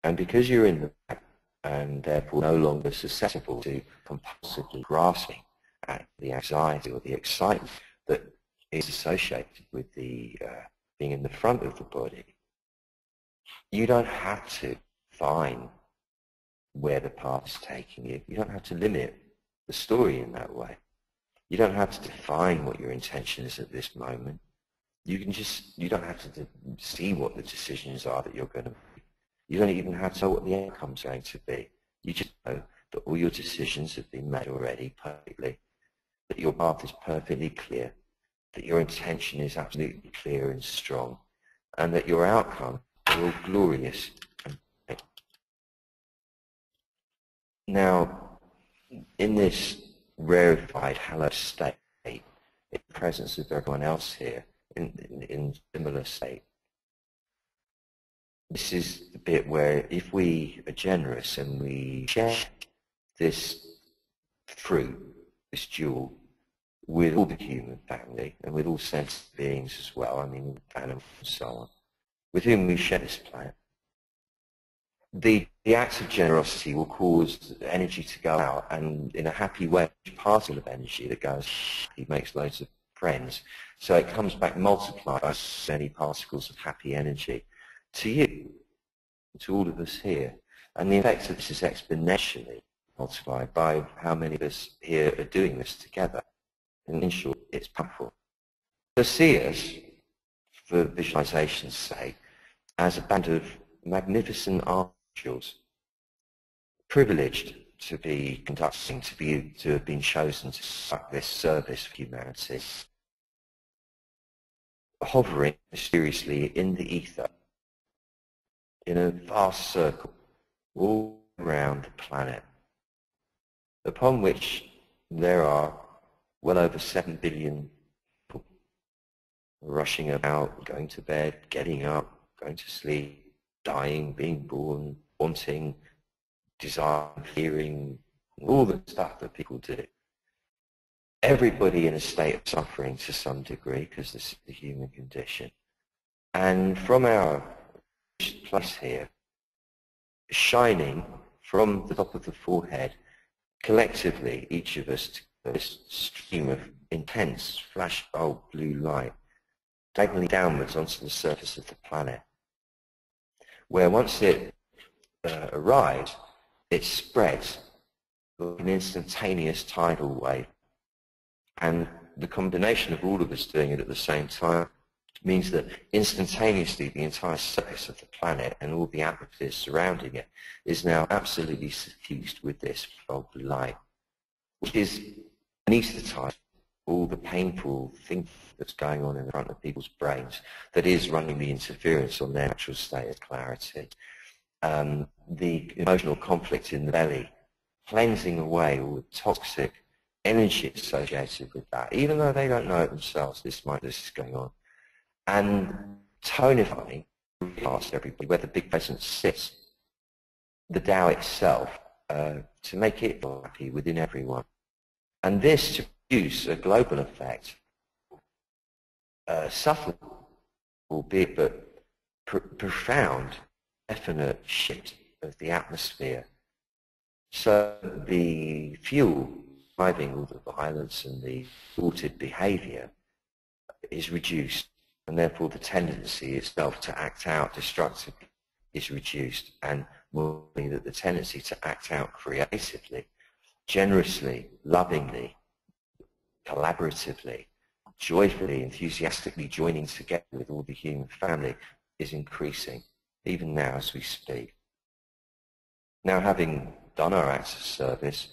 And because you're in the back and therefore no longer susceptible to compulsively grasping at the anxiety or the excitement that is associated with the being in the front of the body, you don't have to find where the path is taking you. You don't have to limit the story in that way. You don't have to define what your intention is at this moment. You don't have to see what the decisions are that you're going to make. You don't even have to know what the outcome's going to be. You just know that all your decisions have been made already perfectly, that your path is perfectly clear, that your intention is absolutely clear and strong, and that your outcome are all glorious and great. Now, in this rarefied, hallowed state, in the presence of everyone else here, in similar state, this is the bit where if we are generous and we share this fruit, this jewel, with all the human family and with all sentient beings as well, I mean animals and so on, with whom we share this planet, the act of generosity will cause energy to go out, and in a happy way, particle of energy that goes, he makes loads of friends. So it comes back multiplied by many particles of happy energy to you, to all of us here. And the effect of this is exponentially multiplied by how many of us here are doing this together. And in short, it's powerful. So see us, for visualization's sake, as a band of magnificent angels, privileged to be conducting, to have been chosen to conduct this service for humanity, hovering mysteriously in the ether, in a vast circle, all around the planet, upon which there are well over 7 billion people rushing about, going to bed, getting up, going to sleep, dying, being born, wanting, desiring, fearing, all the stuff that people do. Everybody in a state of suffering to some degree, because this is the human condition. And from our place here, shining from the top of the forehead, collectively, each of us, this stream of intense flashbulb blue light, diagonally downwards onto the surface of the planet, where once it arrives, it spreads like an instantaneous tidal wave. And the combination of all of us doing it at the same time means that instantaneously the entire surface of the planet and all the atmosphere surrounding it is now absolutely suffused with this bulb light, which is anesthetized all the painful thing that's going on in front of people's brains that is running the interference on their natural state of clarity. The emotional conflict in the belly, cleansing away all the toxic energy associated with that, even though they don't know it themselves, this is going on. And tonifying past everybody where the big presence sits, the Tao itself, to make it happy within everyone. And this to produce a global effect, subtle, albeit but profound, definite shift of the atmosphere. So the fuel driving all the violence and the thwarted behavior is reduced, and therefore the tendency itself to act out destructively is reduced, and more that the tendency to act out creatively, generously, lovingly, collaboratively, joyfully, enthusiastically joining together with all the human family is increasing, even now as we speak. Now, having done our acts of service,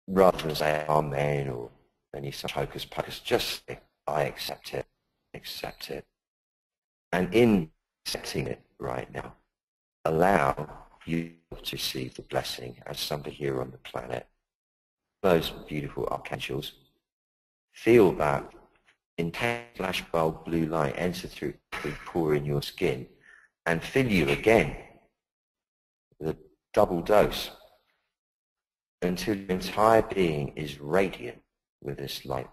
rather than say amen or any such hocus pocus, just say, I accept it, accept it. And in accepting it right now, allow you to receive the blessing as somebody here on the planet. Those beautiful archangels, feel that intense flashbulb blue light enter through every pore in your skin and fill you again with a double dose until your entire being is radiant with this light.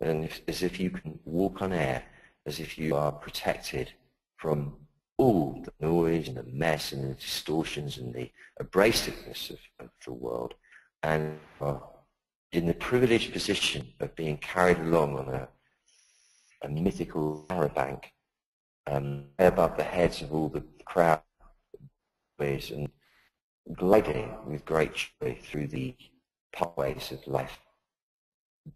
And as if you can walk on air, as if you are protected from all the noise and the mess and the distortions and the abrasiveness of the world, and are in the privileged position of being carried along on a mythical parabank above the heads of all the crowd and gliding with great joy through the pathways of life,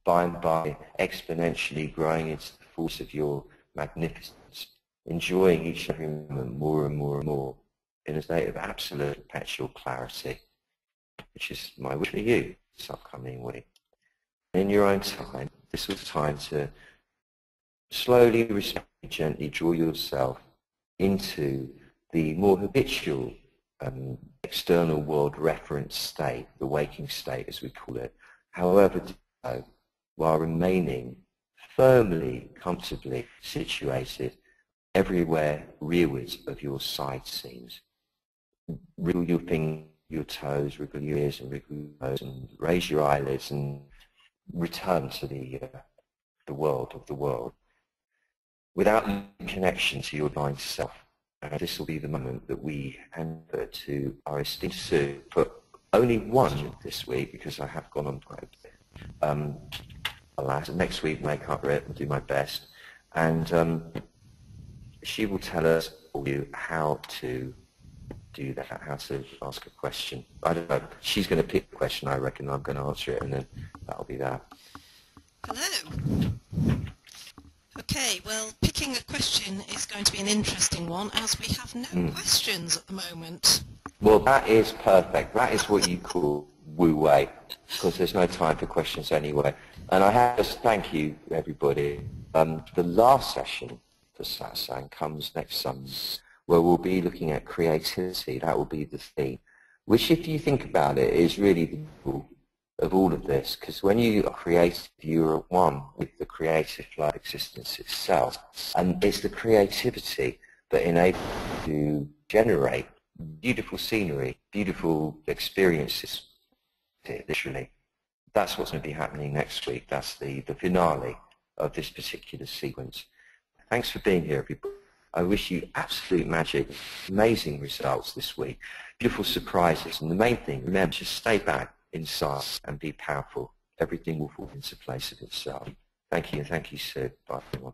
by and by exponentially growing into the force of your magnificence, enjoying each and every moment more and more and more in a state of absolute perpetual clarity, which is my wish for you this upcoming week. In your own time, this was time to slowly, respectfully, gently draw yourself into the more habitual external world reference state, the waking state as we call it, however to go, while remaining firmly, comfortably situated everywhere rearwards of your side seams. Wriggle your fingers, your toes, wriggle your ears and wriggle your toes, and raise your eyelids and return to the world of the world without connection to your divine self. And this will be the moment that we hand over to our esteemed Sue for only one this week, because I have gone on quite a bit. Alas, next week make up for it and do my best. And she will tell us for you how to do that, how to ask a question. I don't know. She's going to pick the question, I reckon. I'm going to answer it, and then that'll be that. Hello. Okay, well, picking a question is going to be an interesting one, as we have no questions at the moment. Well, that is perfect. That is what you call wu-wei, because there's no time for questions anyway. And I have to thank you, everybody. The last session for satsang comes next Sunday, where we'll be looking at creativity. That will be the theme. which, if you think about it, is really the goal of all of this, because when you are creative, you are one with the creative flow of existence itself, and it's the creativity that enables you to generate beautiful scenery, beautiful experiences, literally. That's what's going to be happening next week. That's the finale of this particular sequence. Thanks for being here, everybody. I wish you absolute magic, amazing results this week, beautiful surprises, and the main thing, remember, just stay back inside and be powerful. Everything will fall into place of itself. Thank you, and thank you, Sue. Bye, everyone.